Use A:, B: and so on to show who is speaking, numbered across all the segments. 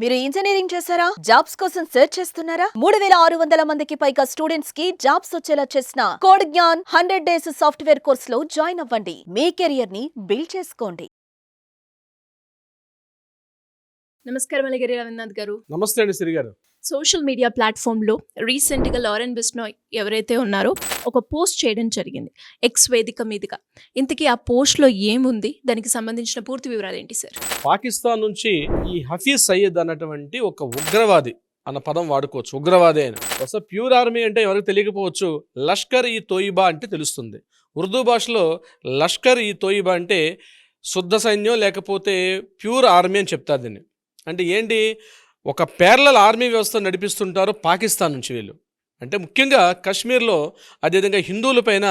A: మీరు ఇంజనీరింగ్ చేశారా? జాబ్స్ కోసం సెర్చ్ చేస్తున్నారా? 3600 మందికి పైగా స్టూడెంట్స్ కి జాబ్స్ వచ్చేలా చేసిన code Gyan 100 days software course లో జాయిన్ అవ్వండి. మీ కెరియర్ ని బిల్డ్ చేసుకోండి.
B: నమస్కారం అలిగిరి రవీంద్రనాథ్ గారు.
C: నమస్తే అండి సిరి గారు.
B: సోషల్ మీడియా ప్లాట్ఫామ్లో రీసెంట్గా లారెన్ బిష్నోయ్ ఎవరైతే ఉన్నారో ఒక పోస్ట్ చేయడం జరిగింది ఎక్స్ వేదిక మీదుగా. ఇంతకీ ఆ పోస్ట్లో ఏముంది, దానికి సంబంధించిన పూర్తి వివరాలు ఏంటి సార్?
C: పాకిస్తాన్ నుంచి ఈ హఫీజ్ సయ్యద్ అన్నటువంటి ఒక ఉగ్రవాది అన్న పదం వాడుకోవచ్చు. ఉగ్రవాది అని అసలు ప్యూర్ ఆర్మీ అంటే ఎవరికి తెలియకపోవచ్చు. లష్కర్ ఈ తోయిబా అంటే తెలుస్తుంది. ఉర్దూ భాషలో లష్కర్ ఈ తోయిబా అంటే శుద్ధ సైన్యం లేకపోతే ప్యూర్ ఆర్మీ అని చెప్తారు దీన్ని. అంటే ఏంటి, ఒక ప్యారలల్ ఆర్మీ వ్యవస్థ నడిపిస్తుంటారు పాకిస్తాన్ నుంచి వీళ్ళు. అంటే ముఖ్యంగా కశ్మీర్లో, అదేవిధంగా హిందువుల పైన,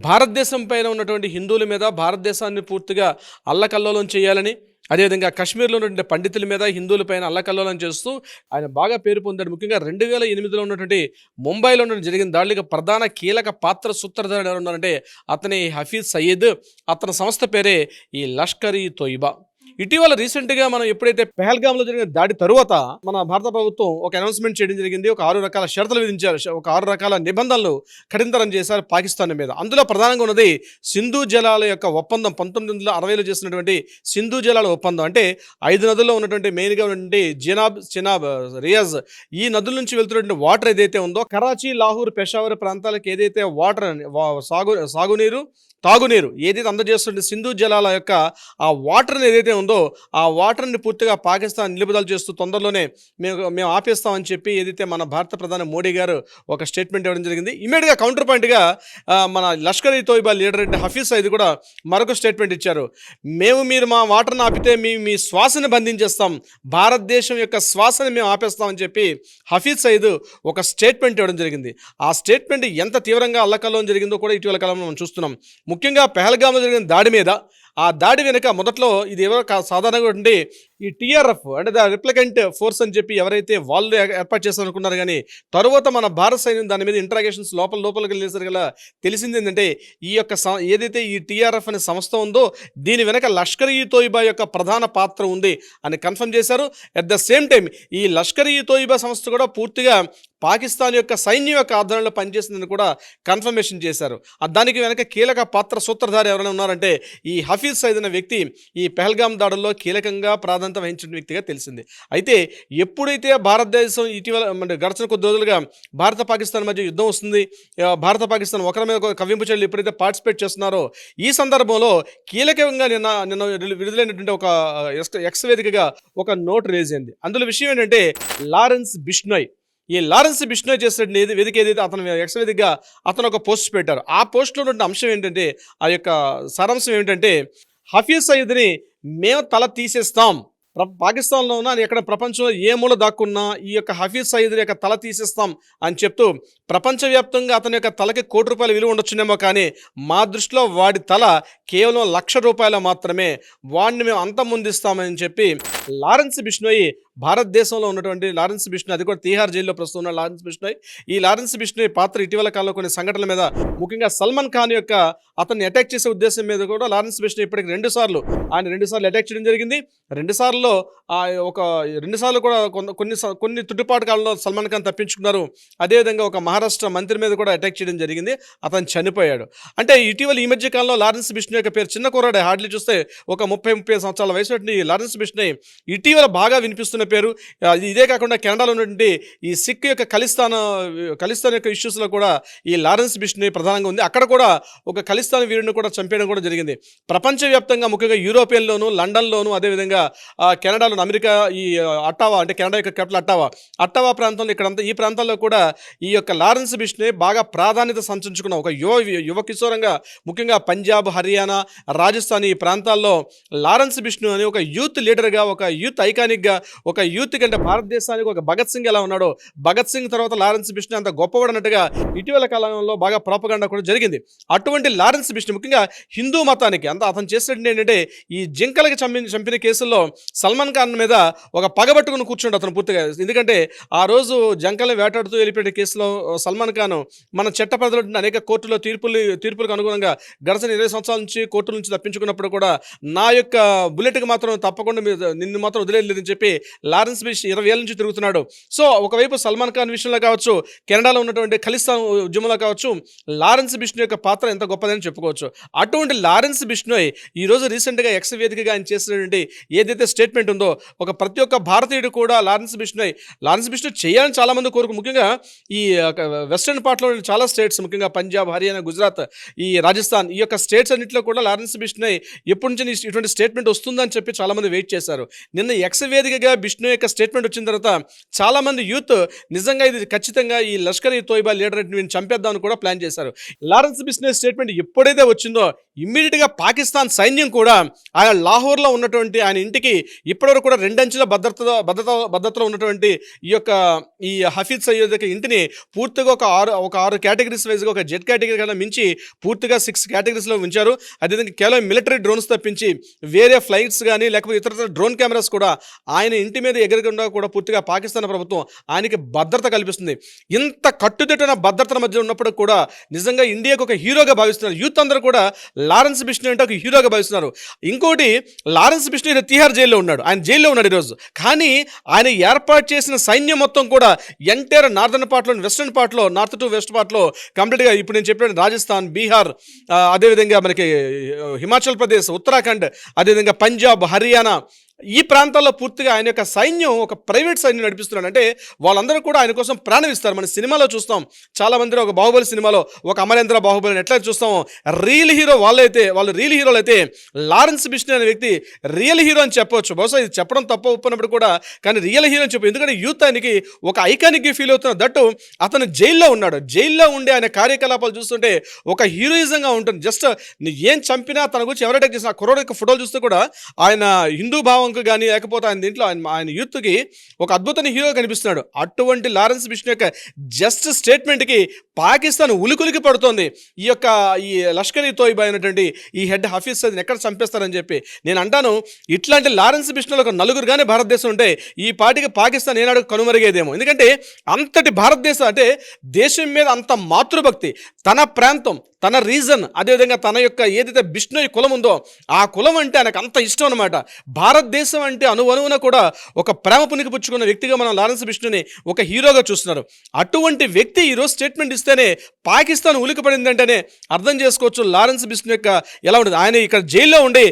C: భారతదేశం పైన ఉన్నటువంటి హిందువుల మీద భారతదేశాన్ని పూర్తిగా అల్లకల్లోలం చేయాలని, అదేవిధంగా కశ్మీర్లో ఉన్నటువంటి పండితుల మీద హిందువుల పైన అల్లకల్లోలం చేస్తూ ఆయన బాగా పేరు పొందాడు. ముఖ్యంగా 2008లో ఉన్నటువంటి ముంబైలో జరిగిన దాడులకు ప్రధాన కీలక పాత్ర సూత్రధారుడు ఎవరు ఉన్నారంటే అతని హఫీజ్ సయ్యద్. అతని సంస్థ పేరే ఈ లష్కర్ ఈ తోయిబా. ఇటీవల రీసెంట్గా మనం ఎప్పుడైతే పెహల్గామ్లో జరిగిన దాడి తరువాత మన భారత ప్రభుత్వం ఒక అనౌన్స్మెంట్ చేయడం జరిగింది. ఒక 6 రకాల షరతులు విధించారు, ఒక 6 రకాల నిబంధనలు కఠినతరం చేశారు పాకిస్తాన్ మీద. అందులో ప్రధానంగా ఉన్నది సింధు జలాల యొక్క ఒప్పందం. 1960లో చేసినటువంటి సింధు జలాల ఒప్పందం. అంటే 5 నదుల్లో ఉన్నటువంటి మెయిన్గా ఉన్నటువంటి చినాబ్, రియాజ్, ఈ నదుల నుంచి వెళ్తున్నటువంటి వాటర్ ఏదైతే ఉందో, కరాచీ, లాహోర్, పెషావర్ ప్రాంతాలకు ఏదైతే వాటర్ సాగునీరు, తాగునీరు ఏదైతే అందజేస్తుంటే సింధు జలాల యొక్క ఆ వాటర్ని ఏదైతే ఉందో ఆ వాటర్ని పూర్తిగా పాకిస్తాన్ నిలుపుదల చేస్తూ తొందరలోనే మేము ఆపేస్తామని చెప్పి ఏదైతే మన భారత ప్రధాని మోడీ గారు ఒక స్టేట్మెంట్ ఇవ్వడం జరిగింది. ఇమీడియట్గా కౌంటర్ పాయింట్గా మన లష్కర్ ఈ తోయిబా లీడర్ అంటే హఫీజ్ సయ్యద్ కూడా మరొక స్టేట్మెంట్ ఇచ్చారు. మీరు మా వాటర్ని ఆపితే మీ శ్వాసని బంధించేస్తాం, భారతదేశం యొక్క శ్వాసని మేము ఆపేస్తామని చెప్పి హఫీజ్ సయ్యద్ ఒక స్టేట్మెంట్ ఇవ్వడం జరిగింది. ఆ స్టేట్మెంట్ ఎంత తీవ్రంగా అల్లకల్లోలం జరిగిందో కూడా ఇటీవల కాలంలో మనం చూస్తున్నాం. ముఖ్యంగా పెహల్గామ్లో జరిగిన దాడి మీద, ఆ దాడి వెనుక మొదట్లో ఇది ఎవరో సాధారణంగా ఉండి ఈ టీఆర్ఎఫ్ అంటే ద రిప్లికెంట్ ఫోర్స్ అని చెప్పి ఎవరైతే వాళ్ళు ఏర్పాటు చేస్తారనుకున్నారు. కానీ తరువాత మన భారత సైన్యం దాని మీద ఇంటరాగేషన్స్ లోపలికి వెళ్ళేసరికి గల తెలిసింది ఏంటంటే ఈ యొక్క ఏదైతే ఈ టీఆర్ఎఫ్ అనే సంస్థ ఉందో దీని వెనక లష్కర్ ఈ తోయిబా యొక్క ప్రధాన పాత్ర ఉంది అని కన్ఫర్మ్ చేశారు. అట్ ద సేమ్ టైం ఈ లష్కర్ ఈ తోయిబా సంస్థ కూడా పూర్తిగా పాకిస్తాన్ యొక్క సైన్యం యొక్క ఆధ్వర్యంలో పనిచేసిందని కూడా కన్ఫర్మేషన్ చేశారు. దానికి వెనక కీలక పాత్ర సూత్రధారి ఎవరైనా ఉన్నారంటే ఈ హఫీజ్ సయ్యద్ అనే వ్యక్తి ఈ పెహల్గామ్ దాడుల్లో కీలకంగా ప్రాధాన్యత వహించిన వ్యక్తిగా తెలిసింది. అయితే ఎప్పుడైతే భారతదేశం ఇటీవల గడిచిన కొద్ది రోజులుగా భారత పాకిస్తాన్ మధ్య యుద్ధం వస్తుంది, భారత పాకిస్తాన్ ఒకరి మీద కవ్వింపు చర్యలు ఎప్పుడైతే పార్టిసిపేట్ చేస్తున్నారో ఈ సందర్భంలో కీలకంగా నిన్న విడుదలైనటువంటి ఒక ఎక్స్ వేదికగా ఒక నోట్ రేజ్ అయింది. అందులో విషయం ఏంటంటే లారెన్స్ బిష్నోయ్, ఈ లారెన్స్ బిష్నోయ్ చేసిన వేదిక ఏదైతే అతను ఎక్స్ వేదికగా అతను ఒక పోస్ట్ పెట్టారు. ఆ పోస్ట్లో ఉన్న అంశం ఏంటంటే, ఆ యొక్క సారాంశం ఏమిటంటే, హఫీజ్ సయ్యద్ని మేము తల తీసేస్తాం, పాకిస్తాన్లో ఉన్న ఎక్కడ ప్రపంచంలో ఏ మూల దాక్కున్నా ఈ యొక్క హఫీజ్ సయ్యద్ యొక్క తల తీసేస్తాం అని చెప్తూ ప్రపంచవ్యాప్తంగా అతని యొక్క తలకి ₹1,00,00,000 విలువ ఉండొచ్చునేమో, కానీ మా దృష్టిలో వాడి తల కేవలం ₹1,00,000 మాత్రమే, వాడిని మేము అంతమొందిస్తామని చెప్పి లారెన్స్ బిష్నోయ్, భారతదేశంలో ఉన్నటువంటి లారెన్స్ బిష్నోయ్, అది కూడా తీహార్ జైల్లో ప్రస్తుతం ఉన్న లారెన్స్ బిష్నోయ్, ఈ లారెన్స్ బిష్నోయ్ పాత్ర ఇటీవల కాలంలో కొన్ని సంఘటనల మీద, ముఖ్యంగా సల్మాన్ ఖాన్ యొక్క అతన్ని అటాక్ చేసే ఉద్దేశం మీద కూడా లారెన్స్ బిష్నోయ్ ఇప్పటికి 2 సార్లు అటాక్ చేయడం జరిగింది. 2 సార్లు కూడా కొన్ని తుట్టుపాటు కాలంలో సల్మాన్ ఖాన్ తప్పించుకున్నారు. అదేవిధంగా ఒక మహారాష్ట్ర మంత్రి మీద కూడా అటాక్ చేయడం జరిగింది, అతను చనిపోయాడు. అంటే ఇటీవల ఈ మధ్య కాలంలో లారెన్స్ బిష్నోయ్ యొక్క పేరు చిన్న కుర్రాడే, హార్డ్లీ చూస్తే ఒక 30-30 సంవత్సరాల వయసు లారెన్స్ బిష్నోయ్ ఇటీవల బాగా వినిపిస్తున్న పేరు. ఇదే కాకుండా కెనడాలో ఉన్నటువంటి ఈ సిక్ యొక్క ఖలిస్తాన్ యొక్క ఇష్యూస్లో కూడా ఈ లారెన్స్ బిష్నోయ్ ప్రధానంగా ఉంది. అక్కడ కూడా ఒక ఖలిస్తాన్ వీరుని కూడా చంపేయడం కూడా జరిగింది. ప్రపంచవ్యాప్తంగా ముఖ్యంగా యూరోపియన్లోను, లండన్లోను, అదేవిధంగా కెనడాలో, అమెరికా ఈ అట్టావా అంటే కెనడా యొక్క క్యాపిటల్ అట్టావా ప్రాంతంలో, ఇక్కడంతా ఈ ప్రాంతాల్లో కూడా ఈ యొక్క లారెన్స్ బిష్నోయ్ బాగా ప్రాధాన్యత సంతరించుకున్న ఒక యువ కిశోరంగా, ముఖ్యంగా పంజాబ్, హర్యానా, రాజస్థాన్ ఈ ప్రాంతాల్లో లారెన్స్ బిష్నోయ్ అని ఒక యూత్ లీడర్గా, ఒక యూత్ ఐకానిక్గా, ఒక యూత్ కంటే భారతదేశానికి ఒక భగత్ సింగ్ ఎలా ఉన్నాడో, భగత్ సింగ్ తర్వాత లారెన్స్ బిష్నోయ్ అంత గొప్పవాడన్నట్టుగా ఇటీవల కాలంలో బాగా ప్రాపగాండా కూడా జరిగింది. అటువంటి లారెన్స్ బిష్నోయ్ ముఖ్యంగా హిందూ మతానికి అతను చేసినట్టు ఏంటంటే, ఈ జింకలకి చంపిన కేసుల్లో సల్మాన్ ఖాన్ మీద ఒక పగబట్టుకుని కూర్చుండు అతను పూర్తిగా. ఎందుకంటే ఆ రోజు జంకల్ని వేటాడుతూ వెళ్ళిపోయే కేసులో సల్మాన్ ఖాన్ మన చట్ట పరిధిలో అనేక కోర్టులో తీర్పులకు అనుగుణంగా గడిచిన 20 సంవత్సరాల నుంచి కోర్టుల నుంచి తప్పించుకున్నప్పుడు కూడా నా యొక్క బుల్లెట్కి మాత్రం తప్పకుండా నిన్ను మాత్రం వదిలేదని చెప్పి లారెన్స్ బిష్నోయ్ 20 ఏళ్ళ నుంచి తిరుగుతున్నాడు. సో ఒకవైపు సల్మాన్ ఖాన్ విషయంలో కావచ్చు, కెనడాలో ఉన్నటువంటి ఖలిస్తాన్ ఉద్యమంలో కావచ్చు, లారెన్స్ బిష్నోయ్ యొక్క పాత్ర ఎంత గొప్పదని చెప్పుకోవచ్చు. అటువంటి లారెన్స్ బిష్నోయ్ ఈరోజు రీసెంట్గా ఎక్స్ వేదికగా ఆయన చేసినటువంటి ఏదైతే స్టేట్మెంట్ ఉందో, ప్రతి ఒక్క భారతీయుడు కూడా లారెన్స్ బిష్నోయ్ చేయాలని చాలా మంది కోరుకు, ముఖ్యంగా ఈ వెస్టర్న్ పార్ట్లో చాలా స్టేట్స్, ముఖ్యంగా పంజాబ్, హర్యానా, గుజరాత్, ఈ రాజస్థాన్, ఈ యొక్క స్టేట్స్ అన్నింటిలో కూడా లారెన్స్ బిష్నోయ్ ఎప్పటి నుంచి ఇటువంటి స్టేట్మెంట్ వస్తుందని చెప్పి చాలా మంది వెయిట్ చేశారు. నిన్న ఎక్స్ వేదికగా బిష్నోయ్ యొక్క స్టేట్మెంట్ వచ్చిన తర్వాత చాలా మంది యూత్ నిజంగా ఇది ఖచ్చితంగా ఈ లష్కర్ ఈ తోయిబా లీడర్ చంపేద్దామని కూడా ప్లాన్ చేశారు. లారెన్స్ బిష్నోయ్ స్టేట్మెంట్ ఎప్పుడైతే వచ్చిందో ఇమ్మీడియట్గా పాకిస్తాన్ సైన్యం కూడా ఆయన లాహోర్లో ఉన్నటువంటి ఆయన ఇంటికి ఇప్పటివరకు కూడా 2 అంచెల భద్రతలో ఉన్నటువంటి ఈ హఫీజ్ సయ్యద్ యొక్క ఇంటిని పూర్తిగా ఒక ఆరు కేటగిరీస్ వైజ్గా, ఒక జెడ్ కేటగిరీ కన్నా మించి పూర్తిగా 6 కేటగిరీస్లో ఉంచారు. అదేవిధంగా కేవలం మిలిటరీ డ్రోన్స్ తప్పించి వేరే ఫ్లైట్స్ కానీ లేకపోతే ఇతర డ్రోన్ కెమెరాస్ కూడా ఆయన ఇంటి మీద ఎగరకుండా కూడా పూర్తిగా పాకిస్తాన్ ప్రభుత్వం ఆయనకి భద్రత కల్పిస్తుంది. ఇంత కట్టుదిట్టన భద్రతల మధ్య ఉన్నప్పుడు కూడా నిజంగా ఇండియాకు ఒక హీరోగా భావిస్తున్నారు. యూత్ అందరూ కూడా లారెన్స్ బిష్నోయ్ అంటే ఒక హీరోగా భావిస్తున్నారు. ఇంకోటి, లారెన్స్ బిష్నోయ్ తిహార్ జైల్లో ఉన్నాడు, ఆయన జైల్లో ఉన్నాడు ఈరోజు. కానీ ఆయన ఏర్పాటు చేసిన సైన్యం మొత్తం కూడా ఎంటైర్ నార్దర్న్ పార్ట్లో, వెస్టర్న్ పార్ట్లో, నార్త్ టు వెస్ట్ పార్ట్లో కంప్లీట్గా ఇప్పుడు నేను చెప్పిన రాజస్థాన్, బీహార్, అదేవిధంగా మనకి హిమాచల్ ప్రదేశ్, ఉత్తరాఖండ్, అదేవిధంగా పంజాబ్, హర్యానా, ఈ ప్రాంతాల్లో పూర్తిగా ఆయన యొక్క సైన్యం ఒక ప్రైవేట్ సైన్యం నడిపిస్తున్నాడు. అంటే వాళ్ళందరూ కూడా ఆయన కోసం ప్రాణం ఇస్తారు. మన సినిమాలో చూస్తాం చాలా మంది, ఒక బాహుబలి సినిమాలో ఒక అమరేంద్ర బాహుబలిని ఎట్లా చూస్తామో, రియల్ హీరో వాళ్ళు రియల్ హీరోలు అయితే లారెన్స్ బిష్నోయ్ అనే వ్యక్తి రియల్ హీరో అని చెప్పవచ్చు. బహుశా ఇది చెప్పడం తప్ప ఒప్పున్నప్పుడు కూడా, కానీ రియల్ హీరో అని చెప్పు. ఎందుకంటే యూత్ ఆయనకి ఒక ఐకానిక్గా ఫీల్ అవుతున్న దట్టు అతను జైల్లో ఉన్నాడు. జైల్లో ఉండే ఆయన కార్యకలాపాలు చూస్తుంటే ఒక హీరోయిజంగా ఉంటుంది. జస్ట్ ఏం చంపినా తన గురించి ఎవరు అటాక్ చేసిన కుర్రోడు యొక్క ఫోటోలు చూస్తే కూడా ఆయన హిందూ భావం కానీ లేకపోతే ఆయన దీంట్లో ఆయన యూత్కి ఒక అద్భుతమైన హీరో కనిపిస్తున్నాడు. అటువంటి లారెన్స్ బిష్నోయ్ యొక్క జస్ట్ స్టేట్మెంట్కి పాకిస్తాన్ ఉలికులికి పడుతోంది. ఈ లష్కర్ ఈ తోయిబా అయినటువంటి ఈ హెడ్ హఫీజ్ సయ్యద్ని ఎక్కడ చంపేస్తారని చెప్పి నేను అంటాను. ఇట్లాంటి లారెన్స్ బిష్నోయ్ ఒక నలుగురు కానీ భారతదేశం ఉంటే ఈ పార్టీకి పాకిస్తాన్ ఏనాడు కనుమరుగేదేమో. ఎందుకంటే అంతటి భారతదేశం అంటే దేశం మీద అంత మాతృభక్తి, తన ప్రాంతం, తన రీజన్, అదేవిధంగా తన యొక్క ఏదైతే బిష్నోయ్ కులం ఉందో ఆ కులం అంటే ఆయనకు అంత ఇష్టం అనమాట. భారతదేశం అంటే అణువణువున కూడా ఒక ప్రేమ పుణికిపుచ్చుకున్న వ్యక్తిగా మనం లారెన్స్ బిష్నోయ్ని ఒక హీరోగా చూస్తున్నారు. అటువంటి వ్యక్తి ఈరోజు స్టేట్మెంట్ ఇస్తేనే పాకిస్తాన్ ఉలికిపడిందంటేనే అర్థం చేసుకోవచ్చు లారెన్స్ బిష్నోయ్ యొక్క ఎలా ఉంటుంది. ఆయన ఇక్కడ జైల్లో ఉండి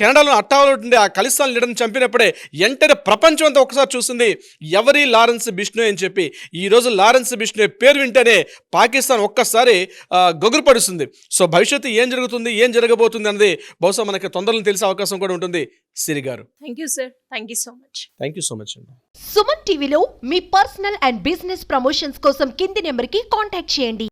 C: కెనడాలో అట్టాలో ఉండే ఆ ఖలిస్తాన్ లీడర్ని చంపినప్పుడే ఎంటైర్ ప్రపంచం అంతా ఒకసారి చూస్తుంది ఎవరి లారెన్స్ బిష్నోయ్ అని చెప్పి. ఈరోజు లారెన్స్ బిష్నోయ్ పేరు వింటేనే పాకిస్తాన్ ఒక్కసారి గగురుపడుస్తుంది. సో భవిష్యత్తు ఏం జరుగుతుంది, ఏం జరగబోతుంది అన్నది బహుశా మనకి తొందరలో తెలిసే అవకాశం కూడా ఉంటుంది. సిరి గారు,
B: thank you sir, thank you so much.
C: Thank you so much అండి.
D: సుమన్ టీవీలో మీ పర్సనల్ అండ్ బిజినెస్ ప్రమోషన్స్ కోసం కింది నెంబర్కి కాంటాక్ట్ చేయండి.